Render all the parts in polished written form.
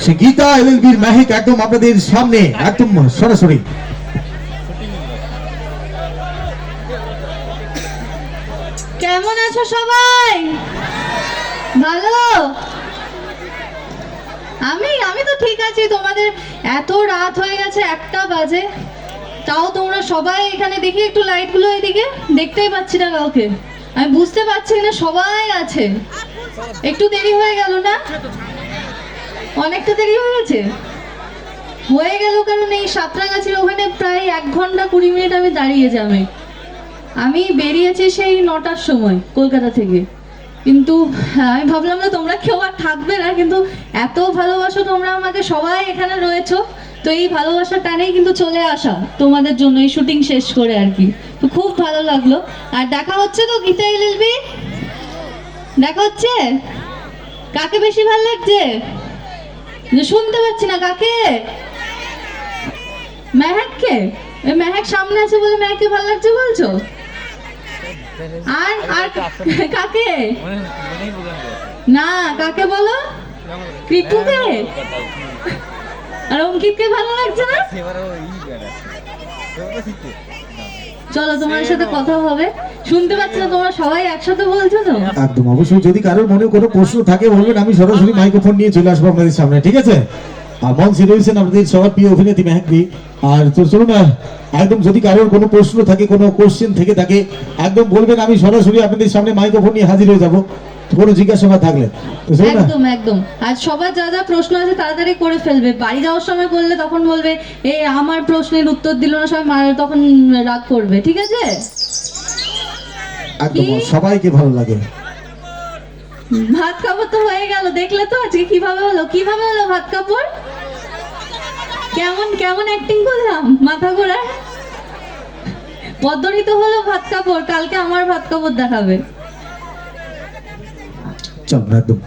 সে গীতা এলএলবির মেহেক একদম আপনাদের সামনে একদম সরাসরি। কেমন আছো সবাই? ভালো? আমি তো ঠিক আছি। তোমাদের এত রাত হয়ে গেছে, 1টা বাজে, তাও তোমরা সবাই এখানে। দেখি একটু লাইটগুলো এদিকে, দেখতেই পাচ্ছি না কাউকে। আমি বুঝতে পারছি না সবাই আছে। একটু দেরি হয়ে গেল না? অনেকটা দেরি হয়ে গেছে। হয়ে গেল কারণ এই সাঁতরাগাছির ওখানে প্রায় 1 ঘন্টা 20 মিনিট আমি দাঁড়িয়ে যাবে। আমি বেরিয়েছি সেই 9টার সময় কলকাতা থেকে, কিন্তু আমি ভাবলাম না তোমরা কেউ আর থাকবে না, কিন্তু এত ভালোবাসো তোমরা আমাকে, সবাই এখানে রয়েছো, তো এই ভালোবাসার টানেই কিন্তু চলে আসা তোমাদের জন্য, এই শুটিং শেষ করে আর কি। তো খুব ভালো লাগলো। আর দেখা হচ্ছে তো গীতা এলএলবি, দেখা হচ্ছে। কাকে বেশি ভালো লাগছে? শুনতে পাচ্ছি না, কাকে? মেহেককে? মেহেক সামনে আছে বলে মেহেককে ভালো লাগছে বলছো? আর আর কাকে? না, কাকে বলো? কৃতুকে? আর অঙ্কিতকে ভালো লাগছে না? চলো তোমার সাথে কথা হবে। শুনতে পাচ্ছি না, তোমরা সবাই একসাথে বলছো তো? একদম অবশ্যই। যদি কারোর মনে কোনো প্রশ্ন থাকে বলবেন, আমি সরাসরি মাইক্রোফোন নিয়ে চলে আসবো আপনাদের সামনে, ঠিক আছে? আর মঞ্চে রয়েছেন আপনাদের সবার প্রিয় অভিনেত্রী মেহেকদি। আর তো চলুন না, একদম যদি কারোর কোনো প্রশ্ন থাকে, কোনো কোশ্চেন থেকে থাকে, একদম বলবেন, আমি সরাসরি আপনাদের সামনে মাইক্রোফোন নিয়ে হাজির হয়ে যাবো কোনো জিজ্ঞাসা থাকলে। একদম একদম। আর সবার যা যা প্রশ্ন আছে তাড়াতাড়ি করে ফেলবে। বাড়ি যাওয়ার সময় করলে তখন বলবে এই আমার প্রশ্নের উত্তর দিল না, সবাই তখন রাগ করবে, ঠিক আছে? একদম সবাইকে ভালো লাগে। ভাত কাপড় তো হয়ে গেল, দেখলে তো আজকে কিভাবে হলো, কিভাবে হলো ভাত কাপড়? কেমন কেমন অ্যাক্টিং করলাম, মাথা ঘোরায়। পদ্ধতি তো হলো ভাত কাপড়, কালকে আমার ভাত কাপড় দেখাবে। চলুন একদম।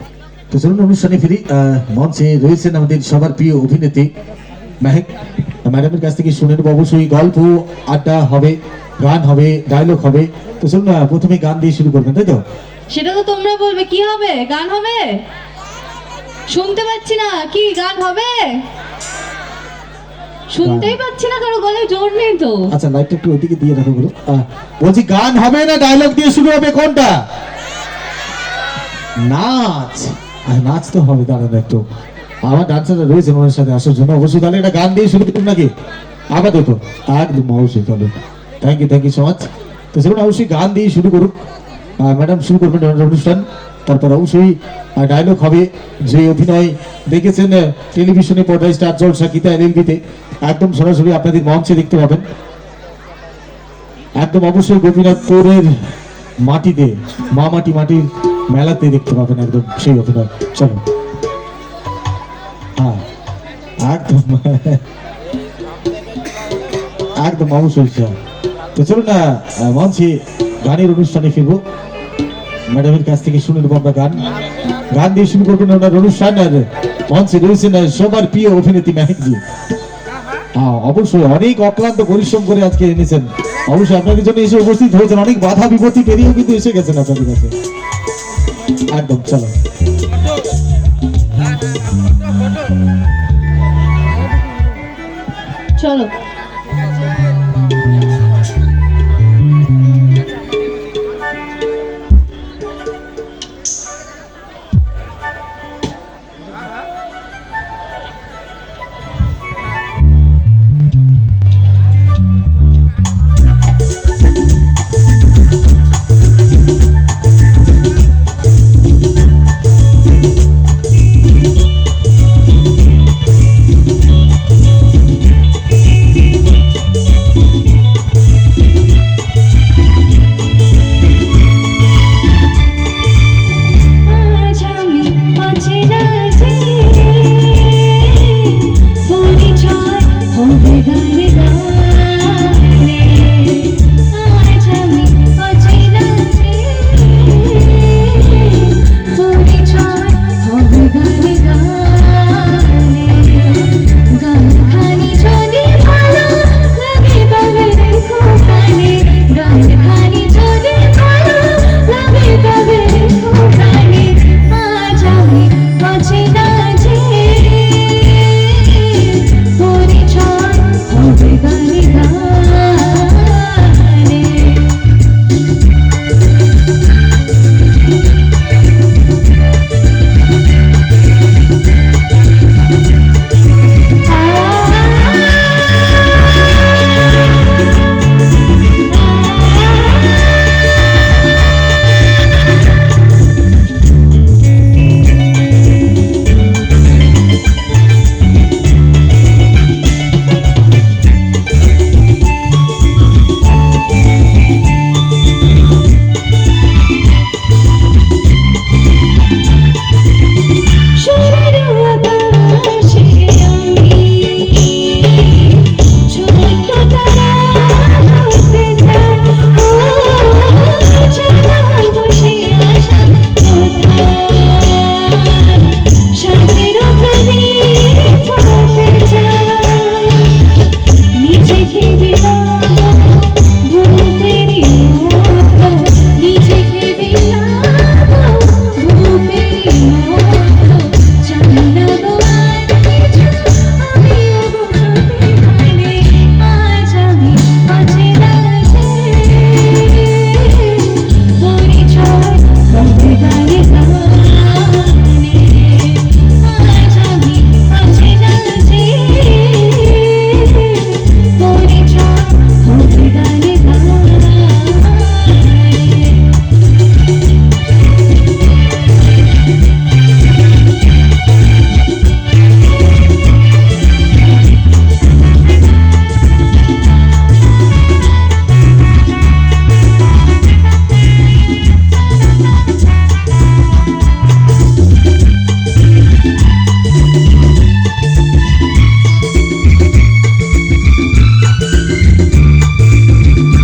তো চলুন অনুষ্ঠানে ফিরি। মঞ্চে রয়েছেন আমাদের সবার প্রিয় অভিনেত্রী মেহেক ম্যাডামের কাছ থেকে শুনে নেবো। অবশ্যই গল্প আড্ডা হবে, গান হবে, ডায়লগ হবে। তো চলুন না, প্রথমে গান দিয়ে শুরু করবেন, তাই তো? সেটা তো তোমরা বলবে। কি হবে? গান হবে? শুনতে পাচ্ছি না, কি গান হবে? শুনতেই পাচ্ছি না, কারো গলায় জোর নেই তো। আচ্ছা, লাইটটা একটু ওইদিকে দিয়ে রাখো বলো। বলছি গান হবে না ডায়লগ দিয়ে শুরু হবে, কোনটা? নাচ। নাচ তো হবে, দাঁড়ান একটু। আমার ডান্সাররা রয়েছে ওনার সাথে আসার জন্য, অবশ্যই তাহলে এটা গান দিয়ে শুরু করুন নাকি? আপাতত একদম অবশ্যই। চলো, থ্যাংক ইউ সো মাচ। তো সেগুলো অবশ্যই গান দিয়ে শুরু করুক। ম্যাডাম শুরু করবেন অনুষ্ঠান, তারপর অবশ্যই ডায়লগ হবে। যে অভিনয় দেখেছেন টেলিভিশনে পর্দায় স্টার জলসা গীতা এলএলবিতে, একদম সরাসরি আপনাদের মঞ্চে দেখতে পাবেন। একদম অবশ্যই গোপীনাথপুরের মাটিতে, মাটির মেলাতে দেখতে পাবেন একদম সেই অভিনয়। চলো, হ্যাঁ একদম একদম অবশ্যই। তো চলুন না, মঞ্চে গানের অনুষ্ঠানে ফিরবো। ম্যাডামের কাছ থেকে শুনে নেবো আমরা গান দিয়ে শুরু করবেন ওনার অনুষ্ঠান। আর মঞ্চে রয়েছেন সবার প্রিয় অভিনেত্রী মেহেকদি। অবশ্যই অনেক অক্লান্ত পরিশ্রম করে আজকে এনেছেন, অবশ্যই আপনাদের জন্য এসে উপস্থিত হয়েছেন। অনেক বাধা বিপত্তি পেরিয়েও কিন্তু এসে গেছেন আপনাদের কাছে। একদম চলো। চলো।